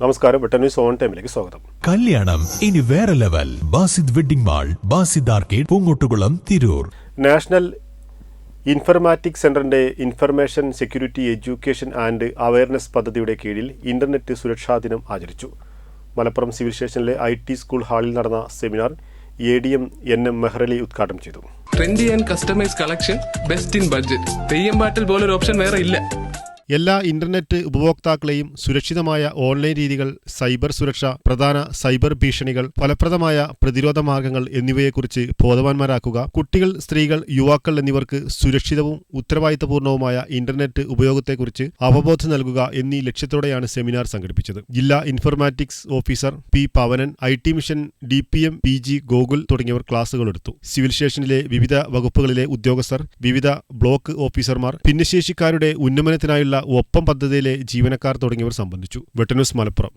നമസ്കാരം, Vettan news on ടൈമിലേക്ക് സ്വാഗതം. കല്യാണം ഇനി വേറെ level. Basid wedding mall, Basid arcade, Poongottukulam, Tirur. National informatics സെന്ററിന്റെ information security education and awareness പദ്ധതിയുടെ കീഴിൽ ഇന്റർനെറ്റ് സുരക്ഷാ ദിനം ആചരിച്ചു. മലപ്പുറം സിവിൽ സ്റ്റേഷനിലെ IT സ്കൂൾ ഹാളിൽ നടന്ന സെമിനാർ ADM NM മെഹ്റലി ഉദ്ഘാടനം ചെയ്തു. Trendy and customise collection, best in budget. തെയ്യമ്പാട്ടിൽ പോലൊരു ഓപ്ഷൻ വേറെ ഇല്ല. എല്ലാ ഇന്റർനെറ്റ് ഉപഭോക്താക്കളെയും സുരക്ഷിതമായ ഓൺലൈൻ രീതികൾ, സൈബർ സുരക്ഷ, പ്രധാന സൈബർ ഭീഷണികൾ, ഫലപ്രദമായ പ്രതിരോധ മാർഗങ്ങൾ എന്നിവയെക്കുറിച്ച് ബോധവാന്മാരാക്കുക, കുട്ടികൾ, സ്ത്രീകൾ, യുവാക്കൾ എന്നിവർക്ക് സുരക്ഷിതവും ഉത്തരവാദിത്തപൂർണവുമായ ഇന്റർനെറ്റ് ഉപയോഗത്തെക്കുറിച്ച് അവബോധം നൽകുക എന്നീ ലക്ഷ്യത്തോടെയാണ് സെമിനാർ സംഘടിപ്പിച്ചത്. ജില്ലാ informatics officer P. Pavanan, IT mission DPM PG Gokul തുടങ്ങിയവർ ക്ലാസുകൾ എടുത്തു. സിവിൽ സ്റ്റേഷനിലെ വിവിധ വകുപ്പുകളിലെ ഉദ്യോഗസ്ഥർ, വിവിധ ബ്ലോക്ക് ഓഫീസർമാർ, ഭിന്നശേഷിക്കാരുടെ ഉന്നമനത്തിനായുള്ള ഒപ്പം പദ്ധതിയിലെ ജീവനക്കാർ തുടങ്ങിയവർ സംബന്ധിച്ചു. വെട്ടൻ ന്യൂസ് മലപ്പുറം.